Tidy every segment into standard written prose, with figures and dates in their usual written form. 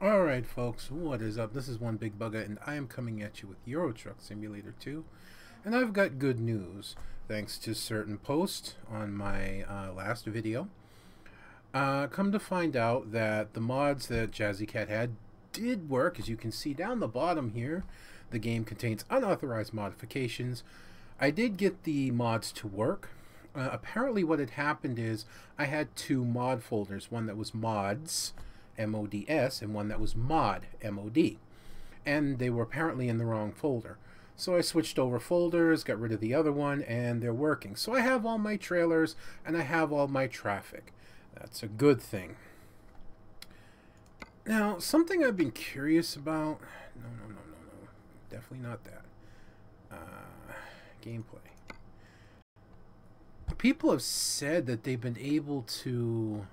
Alright folks, what is up? This is One Big Bugga and I am coming at you with Euro Truck Simulator 2. And I've got good news. Thanks to certain posts on my last video. Come to find out that the mods that Jazzy Cat had did work. As you can see down the bottom here, the game contains unauthorized modifications. I did get the mods to work. Apparently what had happened is I had two mod folders, one that was mods, M-O-D-S, and one that was mod, M-O-D. And they were apparently in the wrong folder. So I switched over folders, got rid of the other one, and they're working. So I have all my trailers, and I have all my traffic. That's a good thing. Now, something I've been curious about... No. Definitely not that. Gameplay. People have said that they've been able to...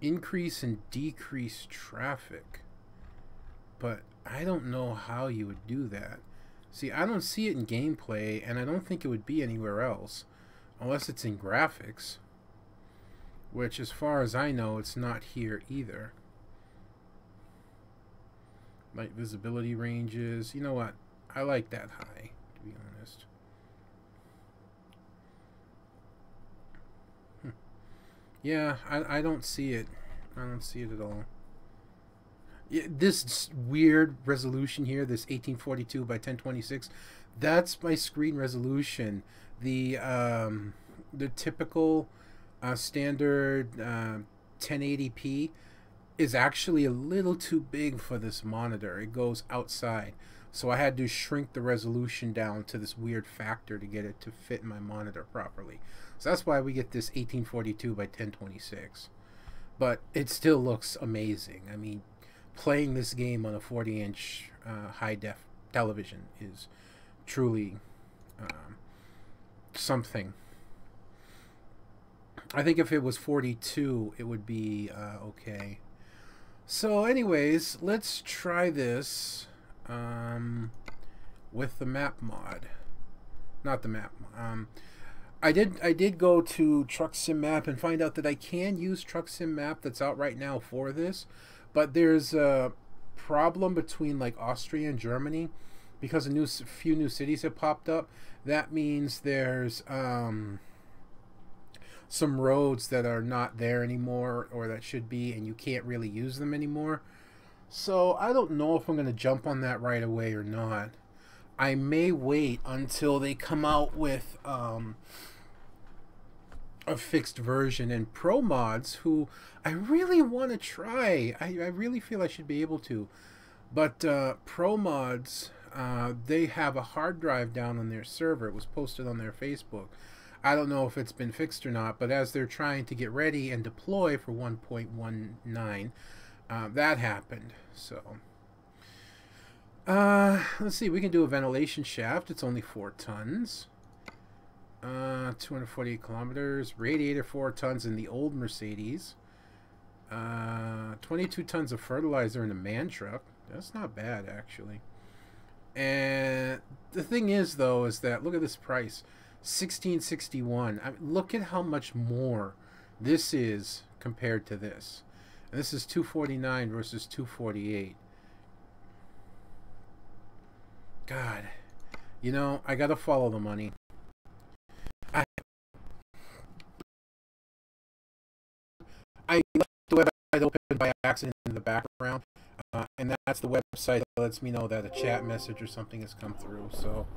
increase and decrease traffic, but I don't know how you would do that. See, I don't see it in gameplay, and I don't think it would be anywhere else unless it's in graphics, which as far as I know it's not here either. Light visibility ranges, you know what, I like that high, to be honest. Yeah, I don't see it. I don't see it at all. Yeah, this weird resolution here, this 1842 by 1026, that's my screen resolution. The typical standard 1080p is actually a little too big for this monitor. It goes outside. So I had to shrink the resolution down to this weird factor to get it to fit my monitor properly. So that's why we get this 1842 by 1026. But it still looks amazing. I mean, playing this game on a 40-inch high-def television is truly something. I think if it was 42, it would be okay. So anyways, let's try this with the map mod. Not the map mod. I did go to Truck Sim Map and find out that I can use Truck Sim Map that's out right now for this, but there's a problem between like Austria and Germany because a few new cities have popped up. That means there's some roads that are not there anymore, or that should be, and you can't really use them anymore. So I don't know if I'm going to jump on that right away or not. I may wait until they come out with a fixed version. And Pro Mods, who I really want to try, I really feel I should be able to, but Pro Mods, they have a hard drive down on their server. It was posted on their Facebook. I don't know if it's been fixed or not, but as they're trying to get ready and deploy for 1.19, that happened. So let's see, we can do a ventilation shaft. It's only 4 tons. 248 kilometers. Radiator 4 tons in the old Mercedes. 22 tons of fertilizer in a man truck. That's not bad, actually. And the thing is, though, is that look at this price, $16.61. I mean, look at how much more this is compared to this. And this is $249 versus $248. God, you know, I gotta follow the money. I left the website open by accident in the background, and that's the website that lets me know that a chat message or something has come through. So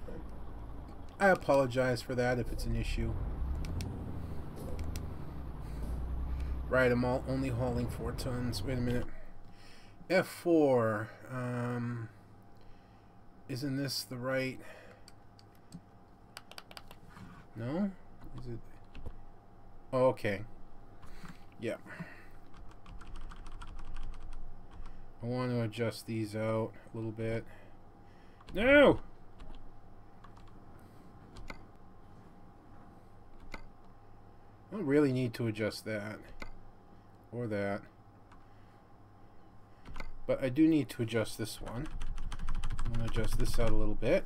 I apologize for that if it's an issue. Right, I'm only hauling 4 tons. Wait a minute. F4. Isn't this the right? No? Is it? Oh, okay. Yeah. I want to adjust these out a little bit. No! I don't really need to adjust that. Or that. But I do need to adjust this one. I'm going to adjust this out a little bit.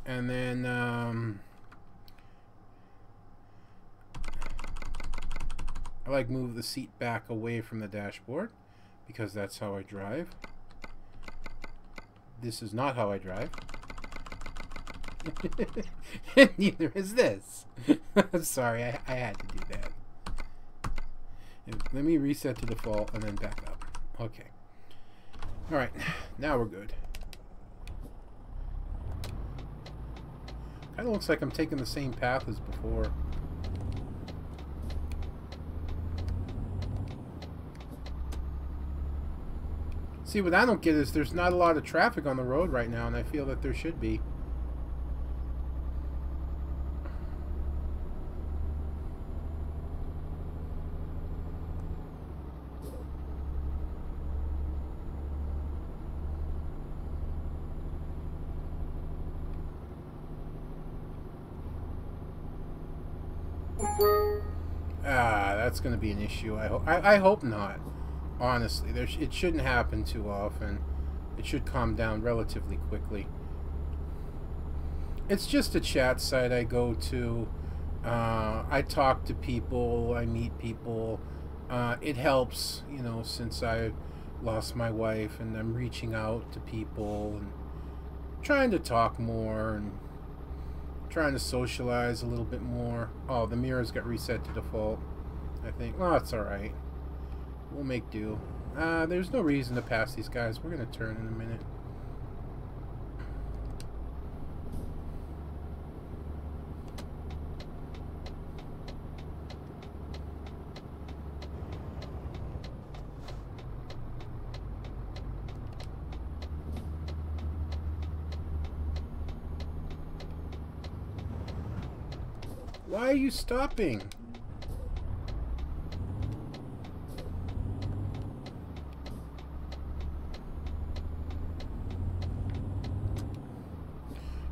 And then I like move the seat back away from the dashboard because that's how I drive. This is not how I drive. Neither is this. I'm sorry, I had to do that. Let me reset to default and then back up. Okay. Alright, now we're good. Kinda looks like I'm taking the same path as before. See, what I don't get is there's not a lot of traffic on the road right now, and I feel that there should be. That's going to be an issue. I hope not. Honestly, it shouldn't happen too often. It should calm down relatively quickly. It's just a chat site I go to. I talk to people. I meet people. It helps, you know, since I lost my wife, and I'm reaching out to people and trying to talk more and trying to socialize a little bit more. Oh, the mirrors got reset to default, I think. Oh, it's alright. We'll make do. There's no reason to pass these guys. We're going to turn in a minute. Why are you stopping?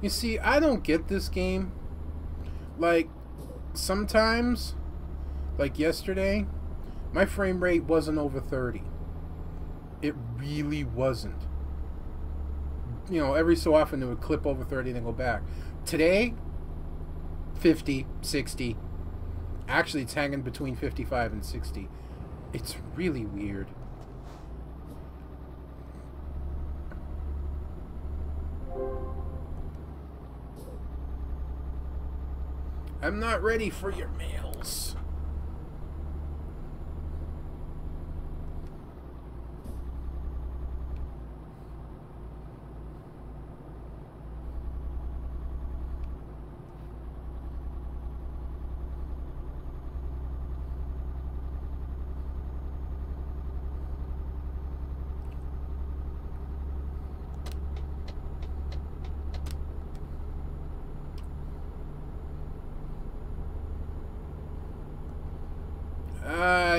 You see, I don't get this game. Like, sometimes, like yesterday, my frame rate wasn't over 30. It really wasn't. You know, every so often it would clip over 30 and then go back. Today, 50, 60. Actually, it's hanging between 55 and 60. It's really weird. I'm not ready for your mails.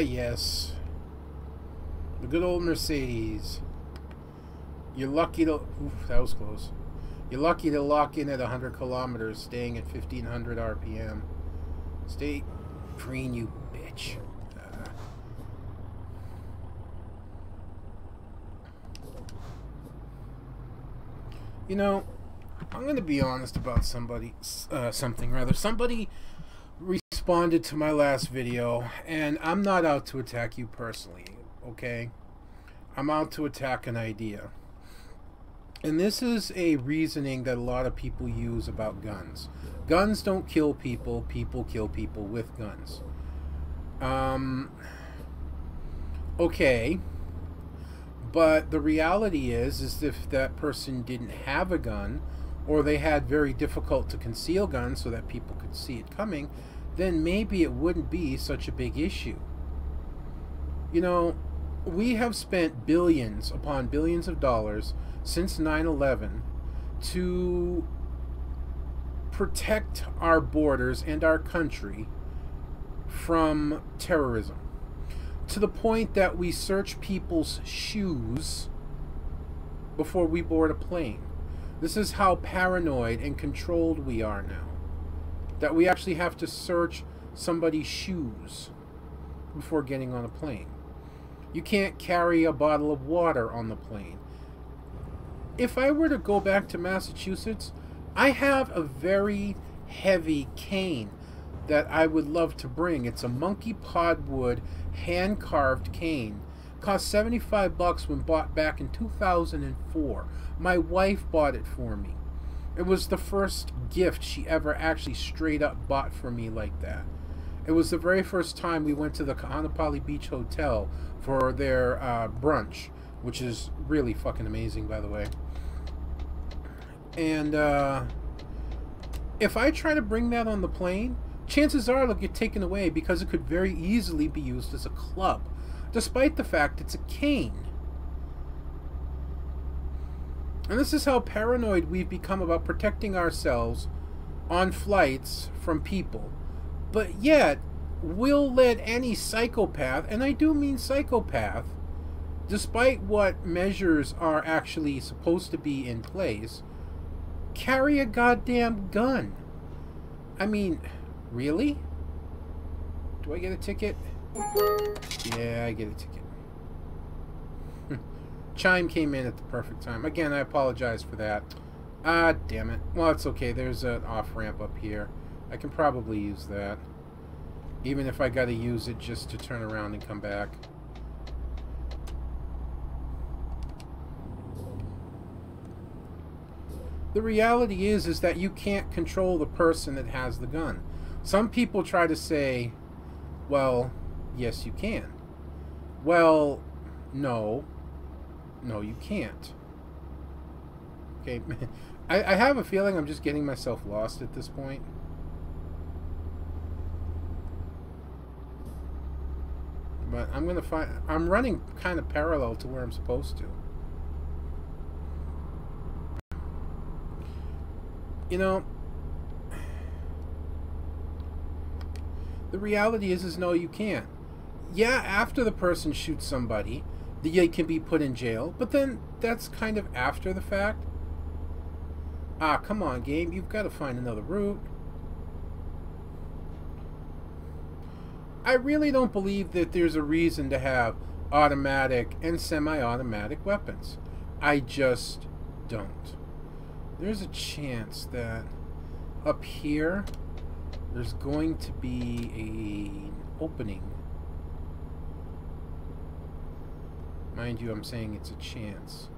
Yes. The good old Mercedes. You're lucky to... Oof, that was close. You're lucky to lock in at 100 kilometers, staying at 1500 RPM. Stay green, you bitch. You know, I'm going to be honest about something. Somebody responded to my last video, and I'm not out to attack you personally, okay? I'm out to attack an idea. And this is a reasoning that a lot of people use about guns. Guns don't kill people, people kill people with guns. Okay. But the reality is if that person didn't have a gun, or they had very difficult to conceal guns so that people could see it coming, then maybe it wouldn't be such a big issue. You know, we have spent billions upon billions of dollars since 9/11 to protect our borders and our country from terrorism. To the point that we search people's shoes before we board a plane. This is how paranoid and controlled we are now. That we actually have to search somebody's shoes before getting on a plane. You can't carry a bottle of water on the plane. If I were to go back to Massachusetts, I have a very heavy cane. that I would love to bring. It's a monkey podwood hand-carved cane. Cost 75 bucks when bought back in 2004. My wife bought it for me. It was the first gift she ever actually straight up bought for me like that. It was the very first time we went to the Kaanapali Beach Hotel for their brunch, which is really fucking amazing, by the way. And if I try to bring that on the plane, chances are it'll get taken away because it could very easily be used as a club, despite the fact it's a cane. And this is how paranoid we've become about protecting ourselves on flights from people. But yet, we'll let any psychopath, and I do mean psychopath, despite what measures are actually supposed to be in place, carry a goddamn gun. I mean, really? Do I get a ticket? Yeah, I get a ticket. Chime came in at the perfect time. Again, I apologize for that. Ah, damn it. Well, it's okay. There's an off-ramp up here. I can probably use that. Even if I gotta use it just to turn around and come back. The reality is that you can't control the person that has the gun. Some people try to say, well, yes, you can. Well, no. No, you can't. Okay, I have a feeling I'm just getting myself lost at this point. But I'm gonna find... I'm running kind of parallel to where I'm supposed to. You know, the reality is no, you can't. Yeah, after the person shoots somebody, they can be put in jail, but then that's kind of after the fact. Ah, come on, game. You've got to find another route. I really don't believe that there's a reason to have automatic and semi-automatic weapons. I just don't. There's a chance that up here there's going to be an opening. Mind you, I'm saying it's a chance.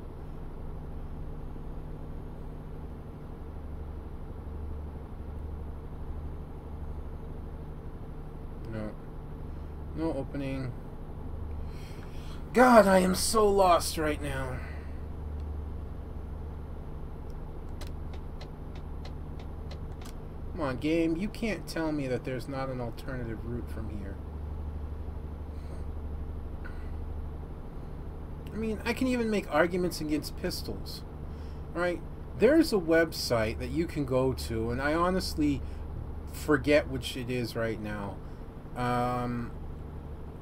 No. No opening. God, I am so lost right now. Come on, game. You can't tell me that there's not an alternative route from here. I mean, I can even make arguments against pistols. Right? There's a website that you can go to, and I honestly forget which it is right now. And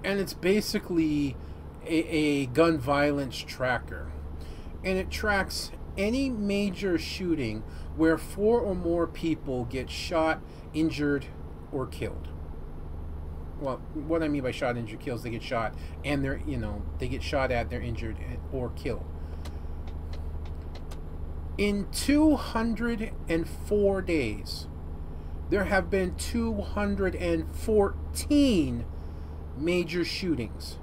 it's basically a gun violence tracker. And it tracks any major shooting where 4 or more people get shot, injured, or killed. Well, what I mean by shot, injured, kills, they get shot and they're, they get shot at, they're injured or killed. In 204 days, there have been 214 major shootings.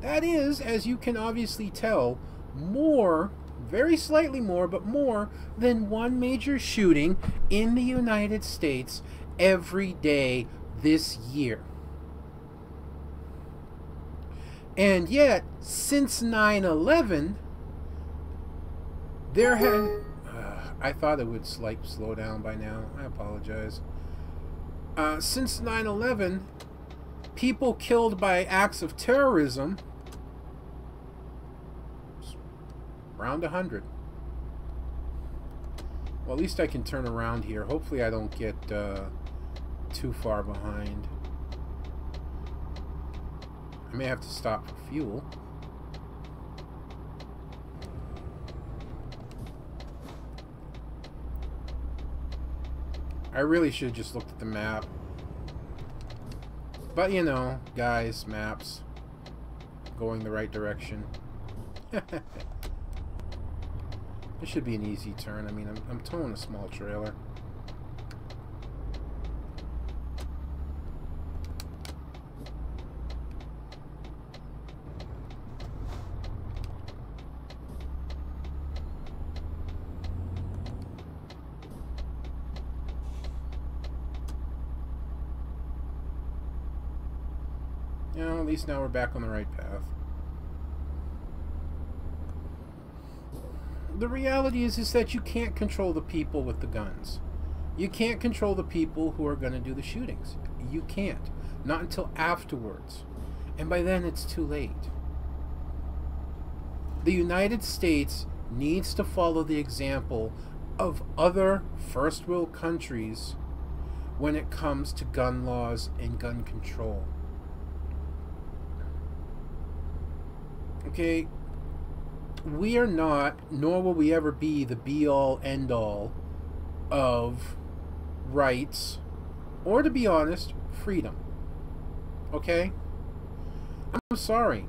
That is, as you can obviously tell, more, very slightly more, but more than one major shooting in the United States every day this year. And yet, since 9/11, there has... I thought it would slow down by now. I apologize. Since 9/11, people killed by acts of terrorism, around 100. Well, at least I can turn around here. Hopefully I don't get too far behind. I may have to stop for fuel. I really should have just looked at the map. But you know, guys, maps. Going the right direction. It should be an easy turn. I mean, I'm towing a small trailer. You know, at least now we're back on the right path. The reality is that you can't control the people with the guns. You can't control the people who are going to do the shootings. You can't. Not until afterwards. And by then it's too late. The United States needs to follow the example of other first world countries when it comes to gun laws and gun control. Okay? We are not, nor will we ever be, the be-all, end-all of rights, or to be honest, freedom. Okay? I'm sorry.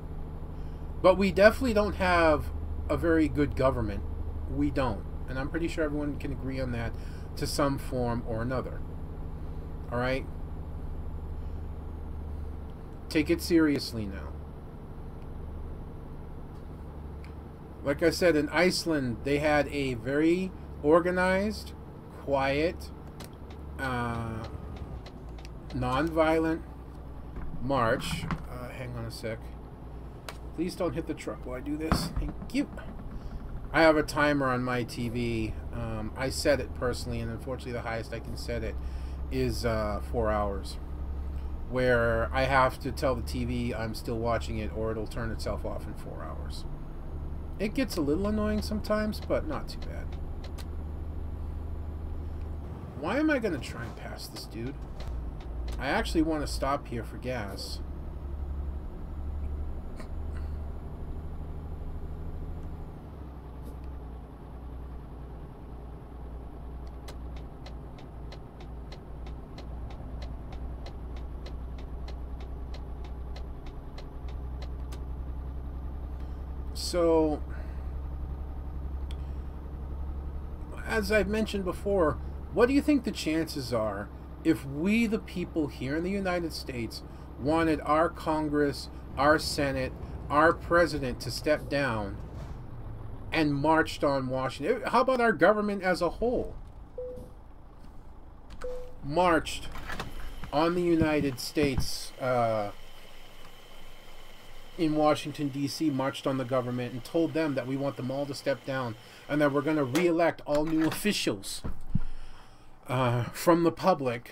But we definitely don't have a very good government. We don't. And I'm pretty sure everyone can agree on that to some form or another. Alright? Take it seriously now. Like I said, in Iceland, they had a very organized, quiet, non-violent march. Hang on a sec. Please don't hit the truck while I do this. Thank you. I have a timer on my TV. I set it personally, and unfortunately the highest I can set it is 4 hours. Where I have to tell the TV I'm still watching it, or it'll turn itself off in 4 hours. It gets a little annoying sometimes, but not too bad. Why am I going to try and pass this dude? I actually want to stop here for gas. So, as I've mentioned before, what do you think the chances are if we, the people here in the United States, wanted our Congress, our Senate, our President to step down and marched on Washington? How about our government as a whole? Marched on the United States, in Washington, D.C., marched on the government and told them that we want them all to step down and that we're going to re-elect all new officials from the public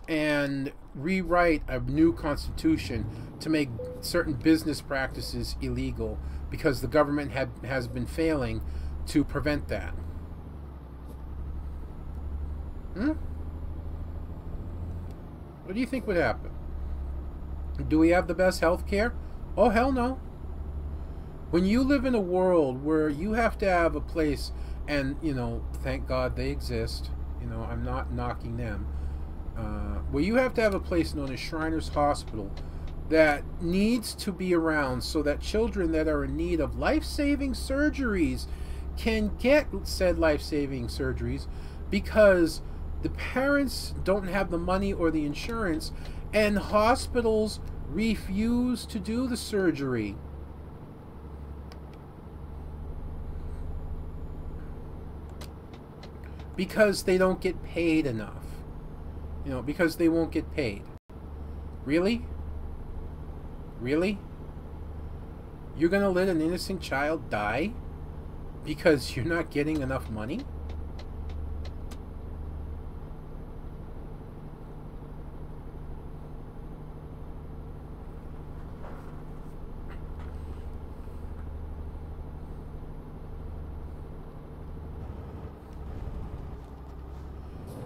and rewrite a new constitution to make certain business practices illegal because the government has been failing to prevent that. What do you think would happen? Do we have the best health care? Oh, hell no. When you live in a world where you have to have a place, and, you know, thank God they exist, you know, I'm not knocking them, where you have to have a place known as Shriners Hospital that needs to be around so that children that are in need of life-saving surgeries can get said life-saving surgeries because the parents don't have the money or the insurance, and hospitals refuse to do the surgery. Because they don't get paid enough. You know, because they won't get paid. Really? Really? You're gonna let an innocent child die because you're not getting enough money?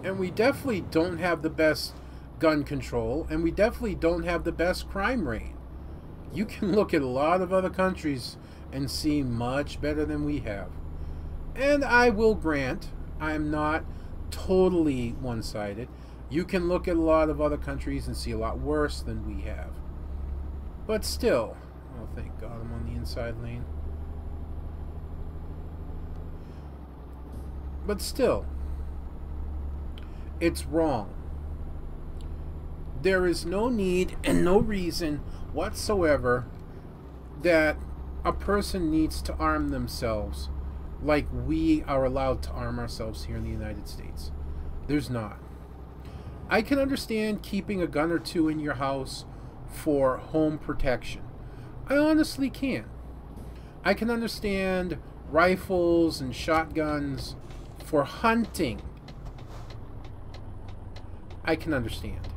And we definitely don't have the best gun control, and we definitely don't have the best crime rate. You can look at a lot of other countries and see much better than we have. And I will grant, I'm not totally one-sided. You can look at a lot of other countries and see a lot worse than we have. But still, oh thank God I'm on the inside lane. But still, it's wrong. There is no need and no reason whatsoever that a person needs to arm themselves like we are allowed to arm ourselves here in the United States. There's not. I can understand keeping a gun or two in your house for home protection. I honestly can. I can understand rifles and shotguns for hunting. I can understand.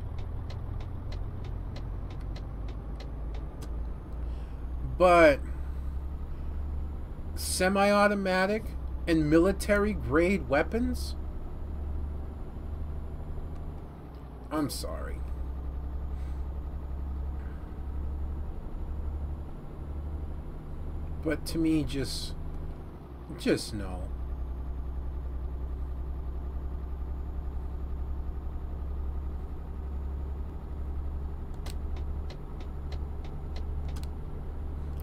But semi-automatic and military-grade weapons? I'm sorry. But to me, just no.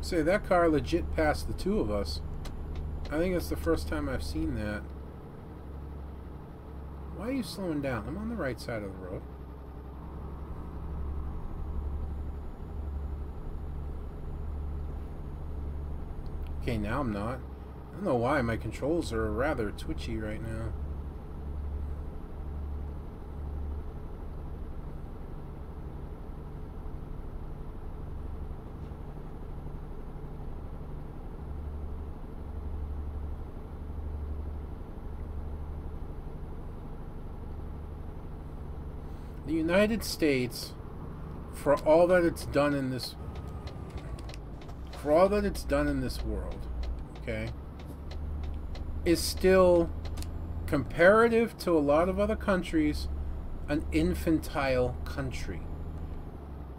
Say, that car legit passed the two of us. I think it's the first time I've seen that. Why are you slowing down? I'm on the right side of the road. Okay, now I'm not. I don't know why. My controls are rather twitchy right now. The United States, for all that it's done in this world, okay, is still, comparative to a lot of other countries, an infantile country.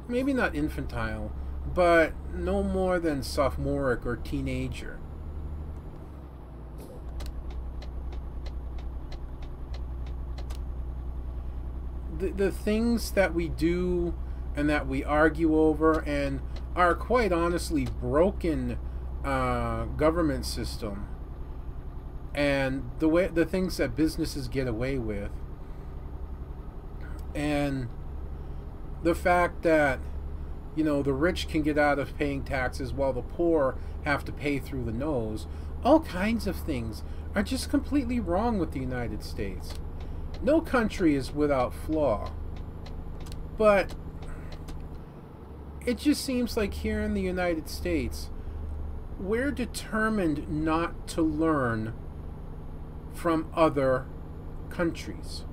Maybe not infantile, but no more than sophomoric or teenager. The things that we do and that we argue over and are quite honestly broken government system, and the things that businesses get away with, and the fact that, you know, the rich can get out of paying taxes while the poor have to pay through the nose, all kinds of things are just completely wrong with the United States. No country is without flaw, but it just seems like here in the United States, we're determined not to learn from other countries.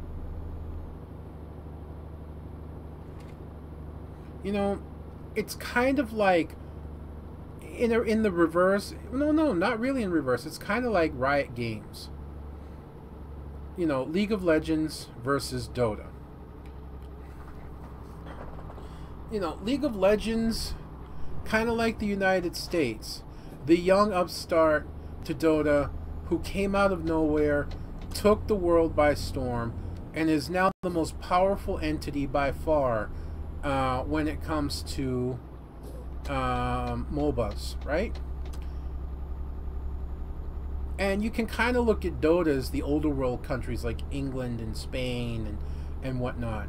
You know, it's kind of like in the reverse. No, not really in reverse. It's kind of like Riot Games. You know, League of Legends versus Dota. You know, League of Legends, kind of like the United States. The young upstart to Dota who came out of nowhere, took the world by storm, and is now the most powerful entity by far when it comes to MOBAs, right? And you can kind of look at Dota as the older world countries like England and Spain and whatnot.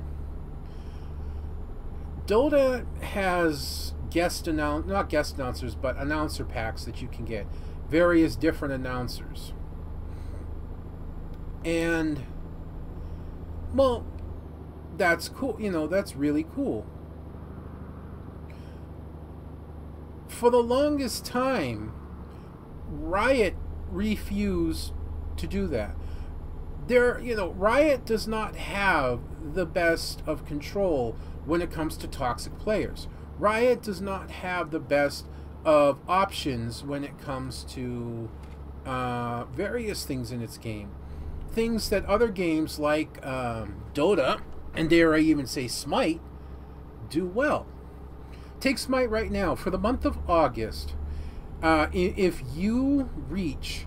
Dota has not guest announcers, but announcer packs that you can get. Various different announcers. And, well, that's cool. You know, that's really cool. For the longest time, Riot refuse to do that. Riot does not have the best of control when it comes to toxic players. Riot does not have the best of options when it comes to various things in its game. Things that other games like Dota, and dare I even say Smite, do well. Take Smite right now. For the month of August, if you reach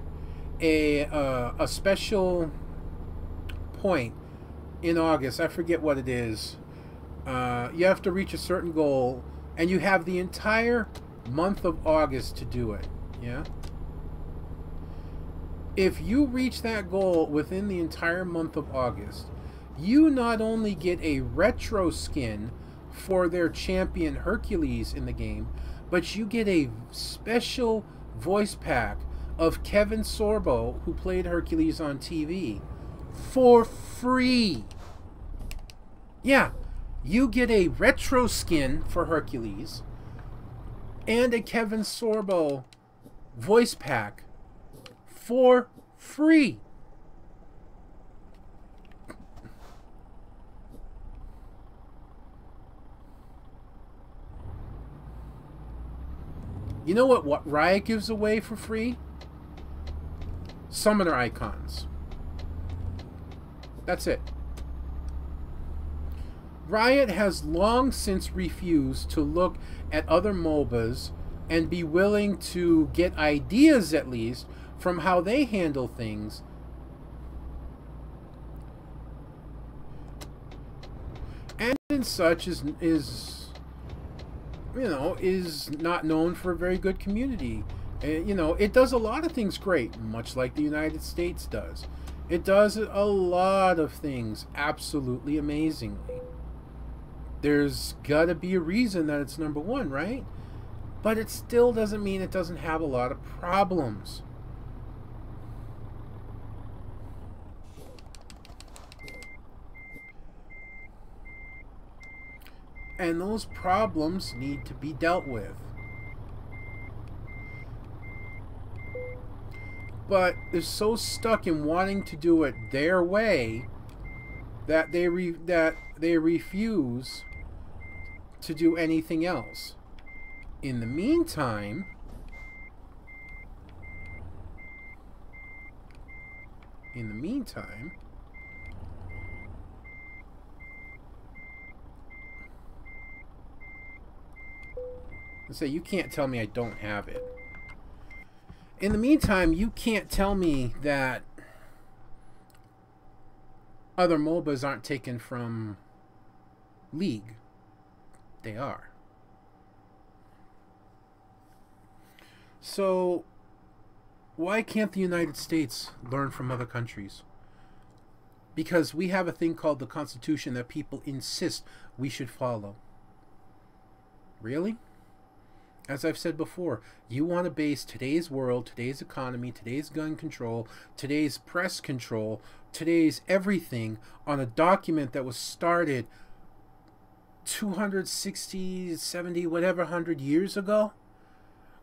a special point in August, I forget what it is, you have to reach a certain goal, and you have the entire month of August to do it. Yeah? If you reach that goal within the entire month of August, you not only get a retro skin for their champion Hercules in the game, but you get a special voice pack of Kevin Sorbo, who played Hercules on TV, for free. Yeah, you get a retro skin for Hercules and a Kevin Sorbo voice pack for free. You know what Riot gives away for free? Summoner icons. That's it. Riot has long since refused to look at other MOBAs and be willing to get ideas, at least, from how they handle things. And such is you know, is not known for a very good community. You know, it does a lot of things great, much like the United States does. It does a lot of things absolutely amazingly. There's got to be a reason that it's number one, right? But it still doesn't mean it doesn't have a lot of problems. And those problems need to be dealt with. But they're so stuck in wanting to do it their way that they refuse to do anything else. In the meantime, let's say you can't tell me I don't have it. In the meantime, you can't tell me that other MOBAs aren't taken from League. They are. So, why can't the United States learn from other countries? Because we have a thing called the Constitution that people insist we should follow. Really? As I've said before, you want to base today's world, today's economy, today's gun control, today's press control, today's everything on a document that was started 260, 70, whatever 100 years ago,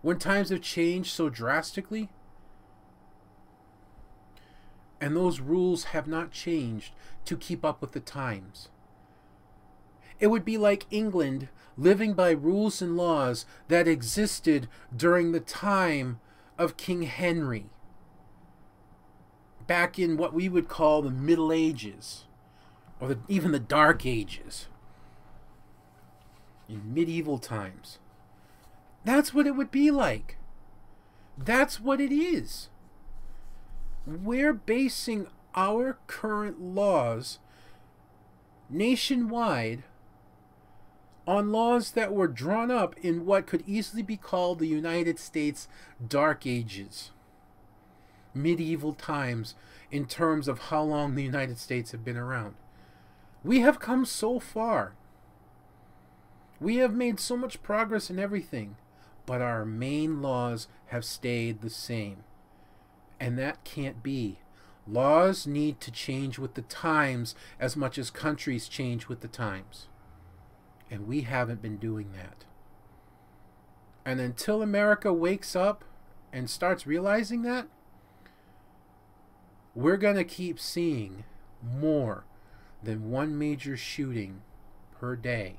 when times have changed so drastically? And those rules have not changed to keep up with the times. It would be like England living by rules and laws that existed during the time of King Henry, back in what we would call the Middle Ages, or even the Dark Ages, in medieval times. That's what it would be like. That's what it is. We're basing our current laws nationwide on laws that were drawn up in what could easily be called the United States Dark Ages, medieval times, in terms of how long the United States have been around. We have come so far. We have made so much progress in everything, but our main laws have stayed the same. And that can't be. Laws need to change with the times as much as countries change with the times. And we haven't been doing that. And until America wakes up and starts realizing that, we're going to keep seeing more than one major shooting per day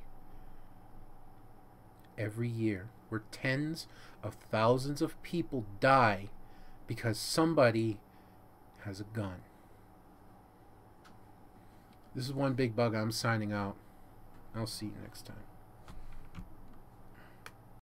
every year, where tens of thousands of people die because somebody has a gun. This is One Big Bugga. I'm signing out. I'll see you next time.